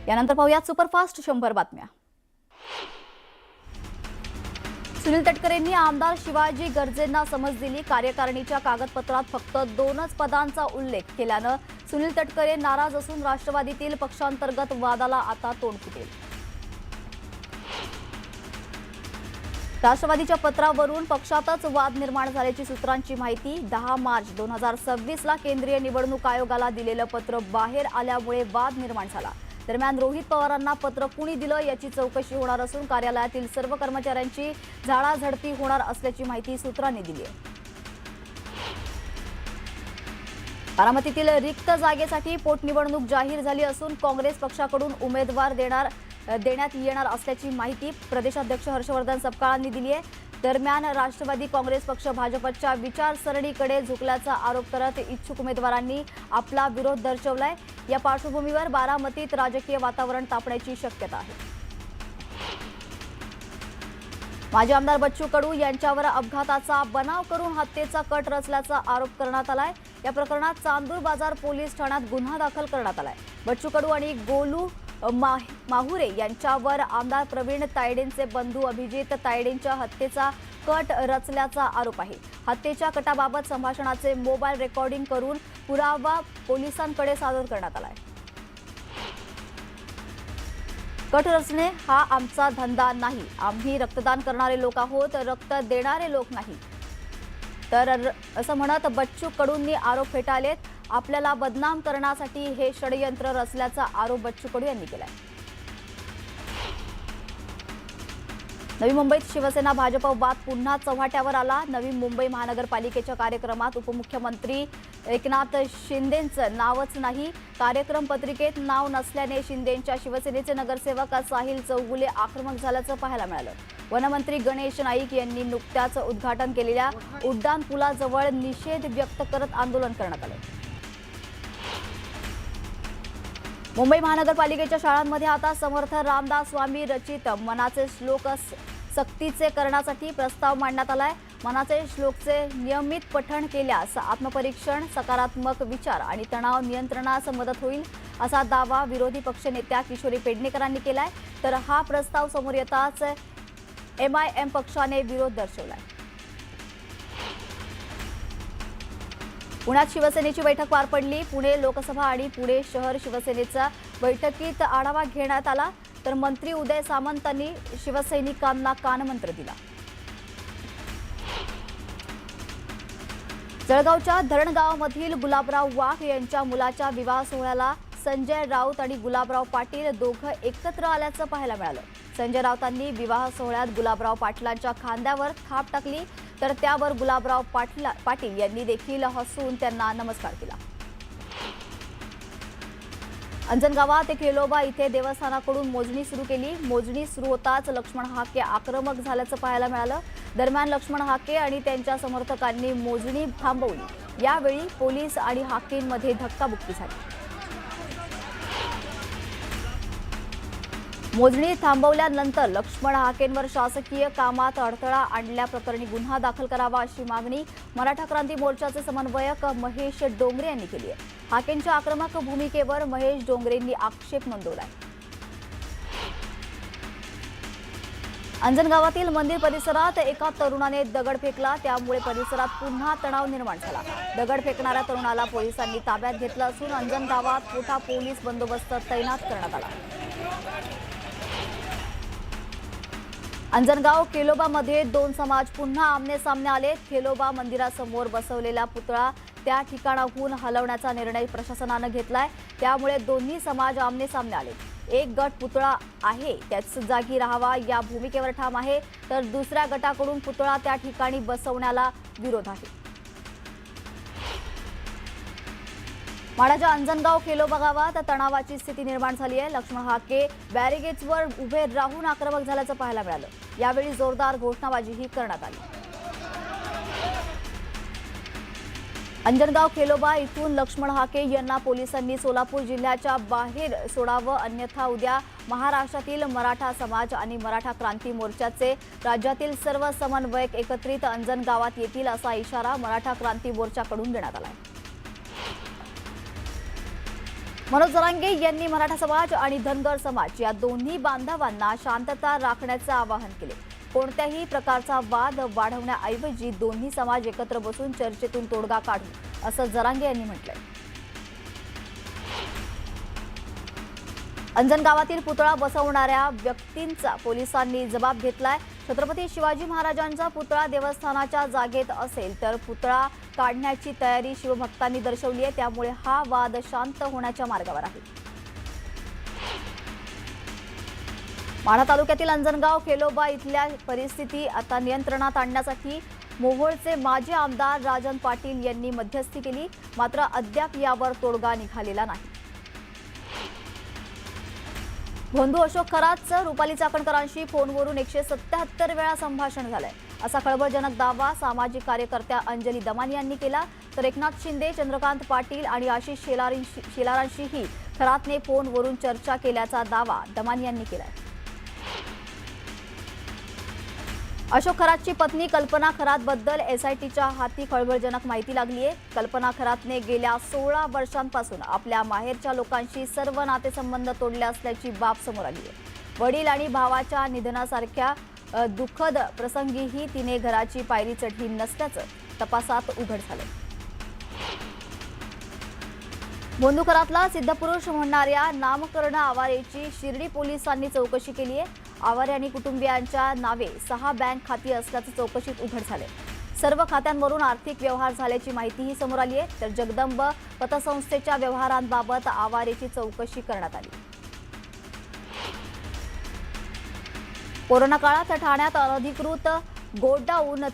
यानंतर पाहूयात सुपरफास्ट 100 बातम्या। सुनील तटकरेंनी आमदार शिवाजी गर्जेंना समज दिली। कार्यकारिणीच्या कागदपत्रात फक्त 2च पदांचा उल्लेख केल्यानं सुनील तटकरे नाराज असून राष्ट्रवादीतील पक्षांतर्गत वादाला आता तोंड फुटेल। राष्ट्रवादीच्या पत्रावरून पक्षातच वाद निर्माण झाल्याची सूत्रांची माहिती। 10 मार्च 2026ला केंद्रीय निवडणूक आयोगाला दिलेलं पत्र बाहेर आल्यामुळे वाद निर्माण झाला। दरम्यान रोहित पवारांना पत्र कुणी दिलं याची चौकशी होणार असून कार्यालयातील सर्व कर्मचाऱ्यांची झाडाझडती होणार असल्याची माहिती सूत्रांनी दिली आहे। बारामतीतील रिक्त जागेसाठी पोटनिवडणूक जाहीर झाली असून काँग्रेस पक्षाकडून उमेदवार देण्यात येणार असल्याची माहिती प्रदेशाध्यक्ष हर्षवर्धन सपकाळांनी दिली आहे। दरम्यान राष्ट्रवादी काँग्रेस पक्ष भाजपच्या विचारसरणीकडे झुकल्याचा आरोप करत इच्छुक उमेदवारांनी आपला विरोध दर्शवलाय। या पार्श्वभूमीवर बारामतीत राजकीय वातावरण तापण्याची शक्यता आहे। माजी आमदार बच्चू कडू यांच्यावर अपघाताचा बनाव करून हत्येचा कट रचल्याचा आरोप करण्यात आलाय। या प्रकरणात चांदूर बाजार पोलीस ठाण्यात गुन्हा दाखल करण्यात आलाय। बच्चू कडू आणि गोलू माहुरे यांच्यावर आमदार प्रवीण तायडेंचे बंधू अभिजित तायडेंच्या हत्येचा कट रचल्याचा आरोप आहे। हत्येच्या कटाबाबत संभाषणाचे मोबाईल रेकॉर्डिंग करून पुरावा पोलिसांकडे सादर करण्यात आलाय। कट रचणे हा आमचा धंदा नाही। आम्ही रक्तदान करणारे लोक आहोत, रक्त देणारे लोक नाही, तर असं म्हणत बच्चू कडूंनी आरोप फेटाळलेत। आपल्याला बदनाम करण्यासाठी हे षडयंत्र रचल्याचा आरोप बच्चू कडू यांनी केलाय। नवी मुंबईत शिवसेना भाजप वाद पुन्हा चव्हाट्यावर आला। नवी मुंबई महानगरपालिकेच्या कार्यक्रमात उपमुख्यमंत्री एकनाथ शिंदेंचं नावच नाही। कार्यक्रम पत्रिकेत नाव नसल्याने शिंदेंच्या शिवसेनेचे नगरसेवक साहिल चौगुले आक्रमक झाल्याचं पाहायला मिळालं। वनमंत्री गणेश नाईक यांनी नुकत्याच उद्घाटन केलेल्या उड्डाण पुलाजवळ निषेध व्यक्त करत आंदोलन करण्यात आलं। मुंबई महानगरपालिकेच्या शाळांमध्ये आता समर्थ रामदास स्वामी रचित मनाचे श्लोक सक्तीचे करण्यासाठी प्रस्ताव मांडण्यात आलाय। मनाचे श्लोकचे नियमित पठण केल्यास आत्मपरीक्षण, सकारात्मक विचार आणि तणाव नियंत्रणास मदत होईल असा दावा विरोधी पक्षनेत्या किशोरी पेडणेकरांनी केलाय। तर हा प्रस्ताव समोर येताच MIM पक्षाने विरोध दर्शवलाय। पुण्यात शिवसेनेची बैठक पार पडली। पुणे लोकसभा आणि पुणे शहर शिवसेनेचा बैठकीत आढावा घेण्यात आला। तर मंत्री उदय सामंतांनी शिवसैनिकांना कानमंत्र दिला। जळगावच्या धरणगावमधील गुलाबराव वाघ यांच्या मुलाच्या विवाह सोहळ्याला संजय राऊत आणि गुलाबराव पाटील दोघं एकत्र आल्याचं पाहायला मिळालं। संजय राऊतांनी विवाह सोहळ्यात गुलाबराव पाटलांच्या खांद्यावर थाप टाकली, तर त्यावर गुलाबराव पाटील यांनी देखील हसून त्यांना नमस्कार केला। अंजनगावात खेलोबा इथे देवस्थानाकडून मोजणी सुरू केली। मोजणी सुरू होताच लक्ष्मण हाके आक्रमक झाल्याचं पाहायला मिळालं। दरम्यान लक्ष्मण हाके आणि त्यांच्या समर्थकांनी मोजणी थांबवली। यावेळी पोलीस आणि हाकेंमध्ये धक्काबुक्की झाली। मोजणी थांबवल्यानंतर लक्ष्मण हाकेंवर शासकीय कामात अडथळा आणल्याप्रकरणी गुन्हा दाखल करावा अशी मागणी मराठा क्रांती मोर्चाचे समन्वयक महेश डोंगरे यांनी केली आहे। हाकेंच्या आक्रमक भूमिकेवर महेश डोंगरेंनी आक्षेप नोंदवलाय। अंजनगावातील मंदिर परिसरात एका तरुणाने दगड फेकला, त्यामुळे परिसरात पुन्हा तणाव निर्माण झाला। दगड फेकणाऱ्या तरुणाला पोलिसांनी ताब्यात घेतलं असून अंजनगावात मोठा पोलीस बंदोबस्त तैनात करण्यात आला। अंजनगाव खेलोबामध्ये 2 समाज पुन्हा आमने-सामने आले। खेलोबा मंदिरासमोर बसवलेला पुतळा त्या ठिकाणाहून हलवण्याचा निर्णय प्रशासनाने घेतलाय। त्यामुळे दोन्ही समाज आमने-सामने आले। एक गट पुतळा आहे त्याच जागी राहावा या भूमिकेवर ठाम आहे, तर दुसऱ्या गटाकडून पुतळा त्या ठिकाणी बसवण्याला विरोध आहे। माढाच्या अंजनगाव खेलोबा गावात तणावाची स्थिती निर्माण झाली आहे। लक्ष्मण हाके बॅरिगेट्सवर उभे राहून आक्रमक झाल्याचं पाहायला मिळालं। यावेळी जोरदार घोषणाबाजीही करण्यात आली। अंजनगाव खेलोबा इथून लक्ष्मण हाके यांना पोलिसांनी सोलापूर जिल्ह्याच्या बाहेर सोडावं, अन्यथा उद्या महाराष्ट्रातील मराठा समाज आणि मराठा क्रांती मोर्चाचे राज्यातील सर्व समन्वयक एकत्रित अंजनगावात येतील असा इशारा मराठा क्रांती मोर्चाकडून देण्यात आला आहे। मनोज जरांगे यांनी मराठा समाज आणि धनगर समाज या दोन्ही बांधवांना शांतता राखण्याचे आवाहन केले. कोणत्याही प्रकारचा वाद वाढवण्याऐवजी दोन्ही समाज एकत्र बसून चर्चेतून तोडगा काढू असं जरांगे यांनी म्हटलंय. अंजन गावातील पुतळा बसवणाऱ्या व्यक्तींचा पोलिसांनी जबाब घेतलाय. छत्रपती शिवाजी महाराजांचा पुतळा देवस्थानाच्या जागेत असेल तर पुतळा काढण्याची तयारी शिवभक्तांनी दर्शवली आहे. त्यामुळे हा वाद शांत होण्याच्या मार्गावर आहे. माढा तालुक्यातील अंजनगाव खेलोबा इथल्या परिस्थिती आता नियंत्रणात आणण्यासाठी मोहोळचे माजी आमदार राजन पाटील यांनी मध्यस्थी केली. मात्र अद्याप यावर तोडगा निघालेला नाही. बंधू अशोक खरातचं रुपाली चाकणकरांशी फोनवरून 177 वेळा संभाषण झालंय असा खळबळजनक दावा सामाजिक कार्यकर्त्या अंजली दमानी यांनी केला. तर एकनाथ शिंदे, चंद्रकांत पाटील आणि आशिष शेलारांशीही खरातने फोनवरून चर्चा केल्याचा दावा दमानी यांनी केलाय. अशोक खरातची पत्नी कल्पना खरातबद्दल एसआयटीच्या हाती खळबळजनक माहिती लागली आहे. कल्पना खरातने गेल्या 16 वर्षांपासून आपल्या माहेरच्या लोकांशी सर्व नातेसंबंध तोडले असल्याची बाब समोर आली आहे. वडील आणि भावाच्या निधनासारख्या दुःखद प्रसंगीही तिने घराची पायरी चढली नसल्याचं तपासात उघड झालं. बंधू खरातला सिद्धपुरुष म्हणणाऱ्या नामकरण आवारेची शिर्डी पोलिसांनी चौकशी केली आहे. आवारे आणि कुटुंबियांच्या नावे 6 बँक खाती असल्याचं चौकशीत उघड झाले. सर्व खात्यांवरून आर्थिक व्यवहार झाल्याची माहितीही समोर आली आहे. तर जगदंब पतसंस्थेच्या व्यवहारांबाबत आवारेची चौकशी करण्यात आली. कोरोना काळात ठाण्यात अनधिकृत गोडाऊन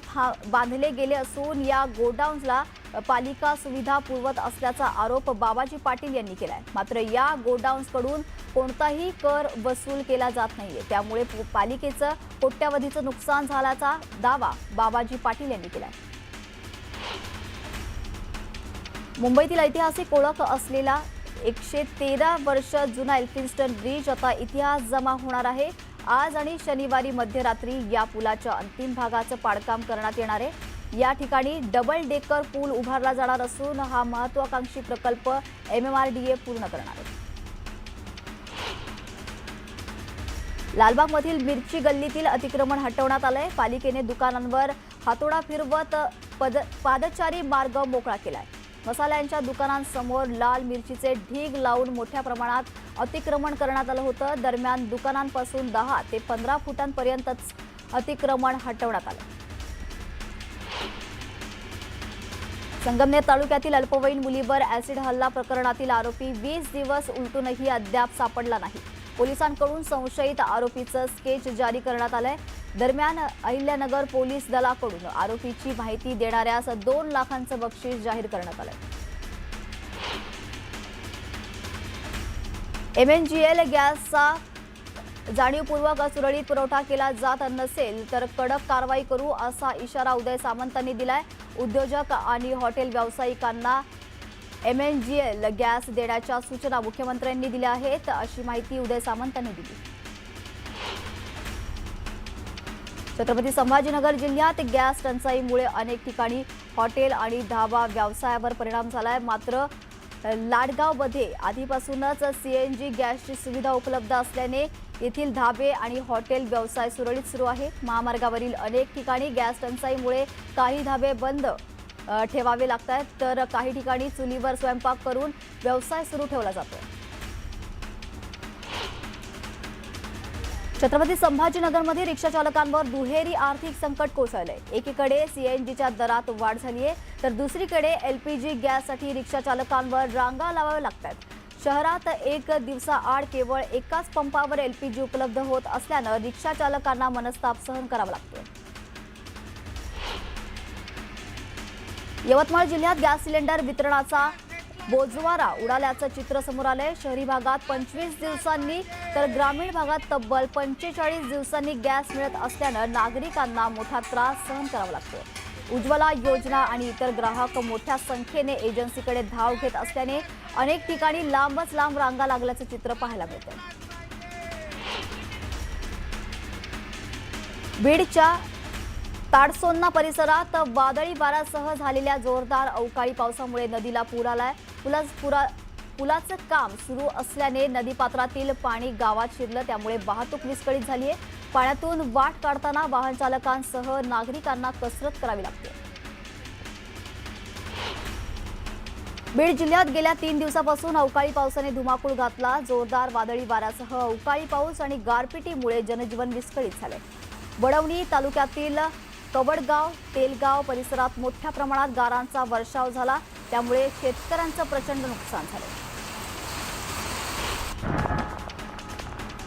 बांधले गेले असून या गोडाऊन्सला पालिका सुविधा पुरवत असल्याचा आरोप बाबाजी पाटील यांनी केलाय. मात्र या गोडाऊन्सकडून कोणताही कर वसूल केला जात नाहीये. त्यामुळे पालिकेचं कोट्यवधीचं नुकसान झाल्याचा दावा बाबाजी पाटील यांनी केलाय. मुंबईतील ऐतिहासिक ओळख असलेला 113 वर्ष जुना एल्फिन्स्टन ब्रिज आता इतिहास जमा होणार आहे. आज आणि शनिवारी मध्यरात्री या पुलाच्या अंतिम भागाचं पाडकाम करण्यात येणार आहे. या ठिकाणी डबल डेकर पूल उभारला जाणार असून हा महत्त्वाकांक्षी प्रकल्प MMRDA पूर्ण करणार आहे. लालबागमधील मिरची गल्लीतील अतिक्रमण हटवण्यात आलंय. पालिकेने दुकानांवर हातोडा फिरवत पादचारी मार्ग मोकळा केलाय. मसाल्यांच्या दुकानांसमोर लाल मिरचीचे ढीग लावून मोठ्या प्रमाणात अतिक्रमण करण्यात आलं होतं. दरम्यान दुकानांपासून 10 ते 15 फुटांपर्यंतच अतिक्रमण हटवण्यात आलं. संगमनेर तालुक्यातील अल्पवयीन मुलीवर ऍसिड हल्ला प्रकरणातील आरोपी 20 दिवस उलटूनही अद्याप सापडला नाही. पोलिसांकडून संशयित आरोपीचं स्केच जारी करण्यात आलंय. दरम्यान अहिल्यानगर पोलीस दलाकडून आरोपीची माहिती देणाऱ्यास 2 लाखांचं बक्षीस जाहीर करण्यात आलंय. MNGL गॅसचा जाणीवपूर्वक सुरळीत पुरवठा केला जात नसेल तर कडक कारवाई करू असा इशारा उदय सामंतांनी दिलाय. उद्योजक आणि हॉटेल व्यावसायिकांना MNGL गॅस देण्याच्या सूचना मुख्यमंत्र्यांनी दिल्या आहेत अशी माहिती उदय सामंतांनी दिली. छत्रपती संभाजीनगर जिल्ह्यात गॅस टंचाईमुळे अनेक ठिकाणी हॉटेल आणि धाबा व्यवसायावर परिणाम झालाय. मात्र लाडगावमध्ये आधीपासूनच CNG गॅसची सुविधा उपलब्ध असल्याने येथील धाबे आणि हॉटेल व्यवसाय सुरळीत सुरू आहे. महामार्गावरील अनेक ठिकाणी गॅस टंचाईमुळे काही धाबे बंद ठेवावे लागतात तर काही ठिकाणी चुलीवर स्वयंपाक करून व्यवसाय सुरू ठेवला जातो. छत्रपती संभाजीनगरमध्ये रिक्षा चालकांवर दुहेरी आर्थिक संकट कोसळलंय. एकीकडे CNGच्या दरात वाढ झाली आहे तर दुसरीकडे LPG गॅससाठी रिक्षा चालकांवर रांगा लावाव्या लागतात. शहरात एक दिवसाआड केवळ एकाच पंपावर LPG उपलब्ध होत असल्यानं रिक्षा चालकांना मनस्ताप सहन करावा लागतोय. यवतमाळ जिल्ह्यात गॅस सिलेंडर वितरणाचा बोजवारा उडाल्याचं चित्र समोर आलंय. शहरी भागात 25 दिवसांनी तर ग्रामीण भागात तब्बल 45 दिवसांनी गॅस मिळत असल्यानं नागरिकांना मोठा त्रास सहन करावा लागतो. उज्ज्वला योजना आणि इतर ग्राहक मोठ्या संख्येने एजन्सीकडे धाव घेत असल्याने अनेक ठिकाणी लांबच लांब रांगा लागल्याचं चित्र पाहायला मिळतंय. बीडच्या ताडसोन्ना परिसरात वादळी वाऱ्यासह झालेल्या जोरदार अवकाळी पावसामुळे नदीला पूर आलाय. पुलाचं काम सुरू असल्याने नदीपात्रातील पाणी गावात शिरलं, त्यामुळे वाहतूक विस्कळीत झाली आहे। पाण्यातून वाट काढताना वाहन चालकांसह नागरिकांना कसरत करावी लागते। बीड जिल्ह्यात गेल्या 3 दिवसापासून अवकाळी पावसाने धुमाकूळ घातला। जोरदार वादळी वाऱ्यासह अवकाळी पाऊस आणि गारपिटीमुळे जनजीवन विस्कळीत झाले। वडवणी तालुक्यातील कवडगाव, तेलगाव परिसरात मोठ्या प्रमाणात गारांचा वर्षाव झाला, त्यामुळे शेतकऱ्यांचं प्रचंड नुकसान झाले।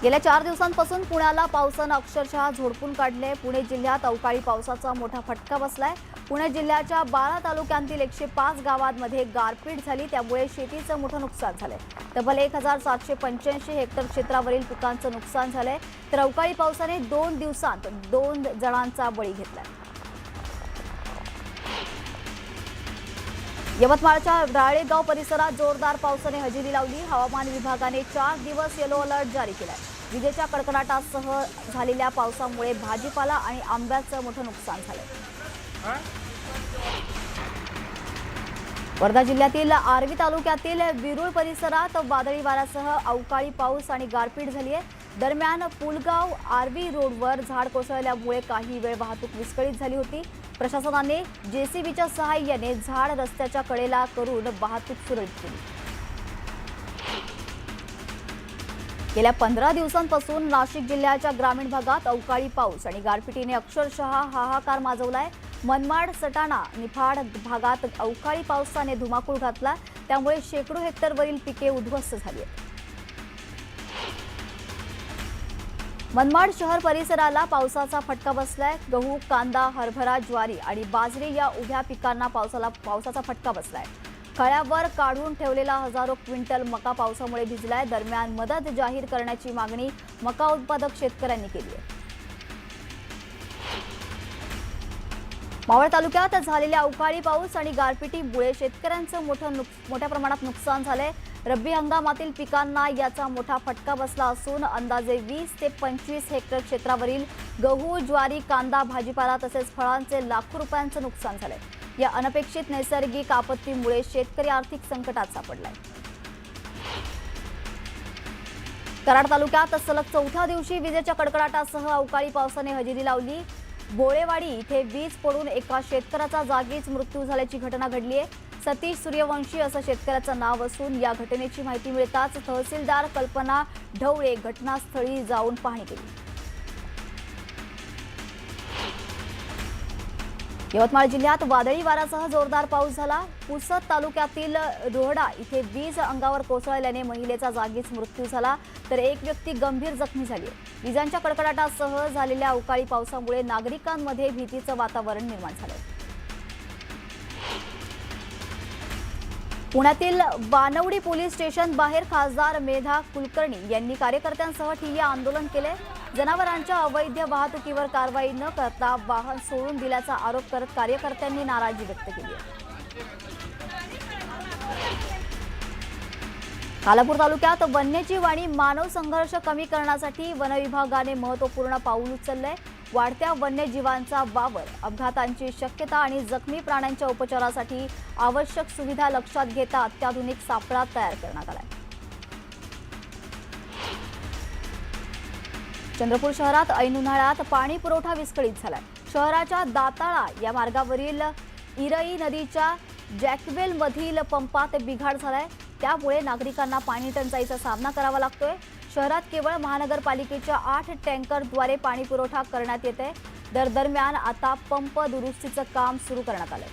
गेल्या 4 दिवसांपासून पुण्याला पावसानं अक्षरशः झोडपून काढले। पुणे जिल्ह्यात अवकाळी पावसाचा मोठा फटका बसलाय। पुणे जिल्ह्याच्या 12 तालुक्यांतील 105 गावांमध्ये गारपीट झाली, त्यामुळे शेतीचं मोठं नुकसान झालंय। तब्बल 1785 हेक्टर क्षेत्रावरील पिकांचं नुकसान झालंय, तर अवकाळी पावसाने 2 दिवसांत 2 जणांचा बळी घेतलाय। यवतमाळच्या राळेगाव परिसरात जोरदार पावसाने हजेरी लावली। हवामान विभागाने 4 दिवस येलो अलर्ट जारी केलाय। विजेच्या कडकडाटासह झालेल्या पावसामुळे भाजीपाला आणि आंब्याचं मोठं नुकसान झालंय। वर्धा जिल्ह्यातील आर्वी तालुक्यातील विरुळ परिसरात वादळी वाऱ्यासह अवकाळी पाऊस आणि गारपीट झाली आहे। दरम्यान पुलगाव आर्वी रोडवर झाड कोसळल्यामुळे काही वेळ वाहतूक विस्कळीत झाली होती। प्रशासनाने जेसीबीच्या सहाय्याने झाड रस्त्याच्या कडेला करून वाहतूक सुरळीत केली। गेल्या 15 दिवसांपासून नाशिक जिल्ह्याच्या ग्रामीण भागात अवकाळी पाऊस आणि गारपिटीने अक्षरशः हाहाकार माजवलाय। मनमाड, सटाणा, निफाड भागात अवकाळी पावसाने धुमाकूळ घातला, त्यामुळे शेकडो हेक्टरवरील पिके उद्ध्वस्त झाली आहेत। मनमाड शहर परिसराला पावसाचा फटका बसलाय। गहू, कांदा, हरभरा, ज्वारी आणि बाजरी या उभ्या पिकांना पावसाचा फटका बसलाय। खळ्यावर काढून ठेवलेला हजारो क्विंटल मका पावसामुळे भिजलाय। दरम्यान मदत जाहीर करण्याची मागणी मका उत्पादक शेतकऱ्यांनी केली आहे। मावळ तालुक्यात झालेल्या अवकाळी पाऊस आणि गारपिटीमुळे शेतकऱ्यांचं मोठ्या प्रमाणात नुकसान झालंय। रब्बी हंगामातील पिकांना याचा मोठा फटका बसला असून अंदाजे 20 ते 25 हेक्टर क्षेत्रावरील गहू, ज्वारी, कांदा, भाजीपाला तसेच फळांचे लाखो रुपयांचं नुकसान झालंय। या अनपेक्षित नैसर्गिक आपत्तीमुळे शेतकरी आर्थिक संकटात सापडलाय। कराड तालुक्यात सलग 4थ्या दिवशी विजेच्या कडकडाटासह अवकाळी पावसाने हजेरी लावली। बोळेवाडी इथे वीज पडून एका शेतकऱ्याचा जागीच मृत्यू झाल्याची घटना घडली आहे। सतीश सूर्यवंशी असं शेतकऱ्याचं नाव असून या घटनेची माहिती मिळताच तहसीलदार कल्पना ढवळे घटनास्थळी जाऊन पाहणी केली। यवतमाळ जिल्ह्यात वादळी वाऱ्यासह जोरदार पाऊस झाला। पुसद तालुक्यातील रोहडा इथे वीज अंगावर कोसळल्याने महिलेचा जागीच मृत्यू झाला, तर एक व्यक्ती गंभीर जखमी झाली आहे। विजांच्या कडकडाटासह झालेल्या अवकाळी पावसामुळे नागरिकांमध्ये भीतीचं वातावरण निर्माण झालंय। पुण्यातील बानवडी पोलीस स्टेशन बाहेर खासदार मेधा कुलकर्णी यांनी कार्यकर्त्यांसह ठिय्या आंदोलन केले। जनावरांच्या अवैध वाहतुकीवर कारवाई न करता वाहन सोडून दिल्याचा आरोप करत कार्यकर्त्यांनी नाराजी व्यक्त केली आहे। खालापूर तालुक्यात वन्यजीव आणि मानव संघर्ष कमी करण्यासाठी वन विभागाने महत्त्वपूर्ण पाऊल उचललंय। वाढत्या वन्यजीवांचा वावर, अपघातांची शक्यता आणि जखमी प्राण्यांच्या उपचारासाठी आवश्यक सुविधा लक्षात घेता अत्याधुनिक सापळा तयार करण्यात आलाय। चंद्रपूर शहरात ऐन उन्हाळ्यात पाणी पुरवठा विस्कळीत झालाय। शहराच्या दाताळा या मार्गावरील इरई नदीच्या जॅकवेल मधील पंपात बिघाड झालाय, त्यामुळे नागरिकांना पाणी टंचाईचा सामना करावा लागतोय। शहरात केवळ महानगरपालिकेच्या 8 टँकरद्वारे पाणी पुरवठा करण्यात येते। दरम्यान आता पंप दुरुस्तीचं काम सुरू करण्यात आलंय।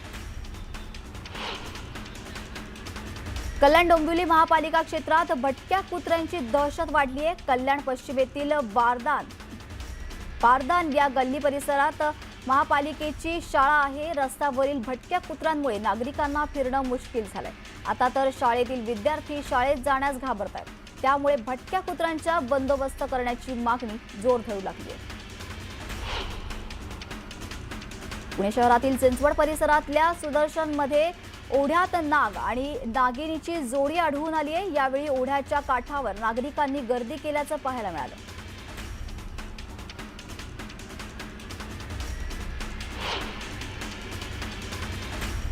कल्याण डोंबिवली महापालिका क्षेत्रात भटक्या कुत्र्यांची दहशत वाढली आहे। कल्याण पश्चिमेतील बारदान या गल्ली परिसरात महापालिकेची शाळा आहे। रस्त्यावरील भटक्या कुत्र्यांमुळे नागरिकांना फिरणं मुश्किल झालंय। आता तर शाळेतील विद्यार्थी शाळेत जाण्यास घाबरतात, त्यामुळे भटक्या कुत्र्यांचा बंदोबस्त करण्याची मागणी जोर धरू लागली आहे। पुणे शहरातील चिंचवड परिसरातल्या सुदर्शनमध्ये ओढ्यात नाग आणि नागिनीची जोडी आढळून आली आहे। यावेळी ओढ्याच्या काठावर नागरिकांनी गर्दी केल्याचं पाहायला मिळालं।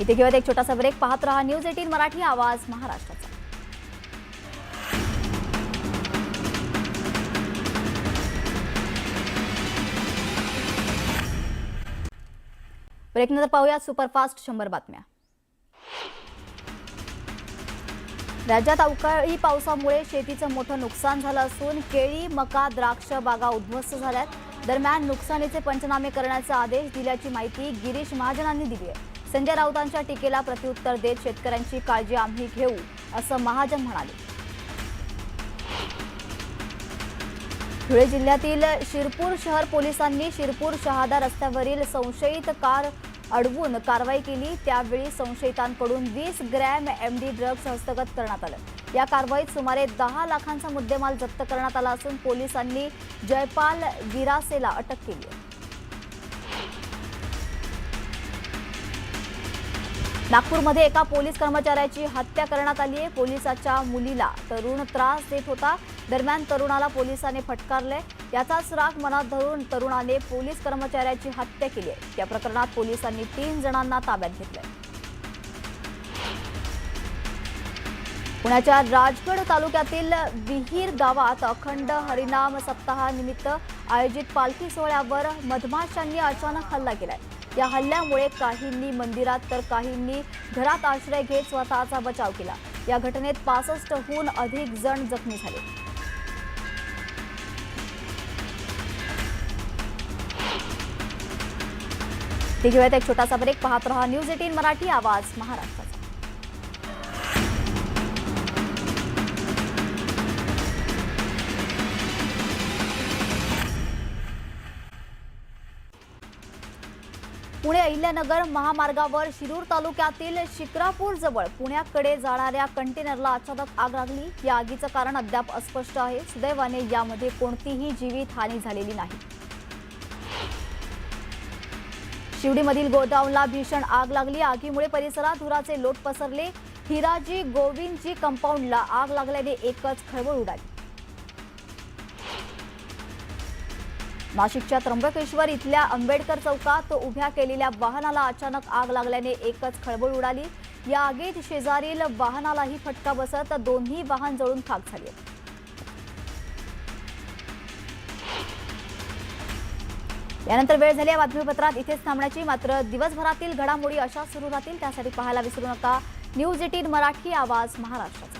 इथे घेऊयात एक छोटासा ब्रेक। पाहत रहा न्यूज 18 मराठी, आवाज महाराष्ट्राचा। ब्रेक नंतर पाहूया सुपरफास्ट 100 बातम्या। राज्यात अवकाळी पावसामुळे शेतीचं मोठं नुकसान झालं असून केळी, मका, द्राक्ष बागा उद्ध्वस्त झाल्यात। दरम्यान नुकसानीचे पंचनामे करण्याचा आदेश दिल्याची माहिती गिरीश महाजनांनी दिली आहे। संजय राऊतांच्या टीकेला प्रत्युत्तर देत शेतकऱ्यांची काळजी आम्ही घेऊ असं महाजन म्हणाले। धुळे जिल्ह्यातील शिरपूर शहर पोलिसांनी शिरपूर शहादा रस्त्यावरील संशयित कार अडवून कारवाई केली। त्यावेळी संशयितांकडून 20 ग्रॅम एमडी ड्रग्ज हस्तगत करण्यात आले। या कारवाईत सुमारे 10 लाखांचा मुद्देमाल जप्त करण्यात आला असून पोलिसांनी जयपाल गिरासेला अटक केली आहे। नागपूरमध्ये एका पोलीस कर्मचाऱ्याची हत्या करण्यात आली आहे। पोलिसाच्या मुलीला तरुण त्रास देत होता। दरम्यान तरुणाला पोलिसांनी फटकारले। याचाच राग मनात धरून तरुणाने पोलीस कर्मचाऱ्याची हत्या केली आहे। या प्रकरणात पोलिसांनी 3 जणांना ताब्यात घेतले। पुण्याच्या राजगड तालुक्यातील विहीर गावात अखंड हरिनाम सप्ताहानिमित्त आयोजित पालखी सोहळ्यावर मधमाशांनी अचानक हल्ला केलाय। या हल्ल्यामुळे काहींनी मंदिरात तर काहींनी घरात आश्रय घेत स्वतःचा बचाव केला। या घटनेत 65हून अधिक जण जखमी झाले। घेऊयात एक छोटासा ब्रेक। पाहत रहा न्यूज 18 मराठी, आवाज महाराष्ट्राचा। पुणे अहिल्यानगर महामार्गावर शिरूर तालुक्यातील शिक्रापूर जवळ पुण्याकडे जाणाऱ्या कंटेनरला अचानक आग लागली। या आगीचं कारण अद्याप अस्पष्ट आहे। सुदैवाने यामध्ये कोणतीही जीवितहानी झालेली नाही। शिवडीमधील गोडाऊनला भीषण आग लागली। आगीमुळे परिसरात धुराचे लोट पसरले। हिराजी गोविंदजी कंपाऊंडला आग लागल्याने एकच खळबळ उडाली। नाशिकच्या त्र्यंबकेश्वर इथल्या आंबेडकर चौकात उभ्या केलेल्या वाहनाला अचानक आग लागल्याने एकच खळबळ उडाली। या आगीत शेजारील वाहनालाही फटका बसत दोन्ही वाहन जळून खाक झाले। यानंतर वेळ झाली बातमीपत्रात इथेच थांबण्याची। मात्र दिवसभरातील घडामोडी अशा सुरू राहतील त्यासाठी पाहायला विसरू नका न्यूज 18 मराठी, आवाज महाराष्ट्राचा।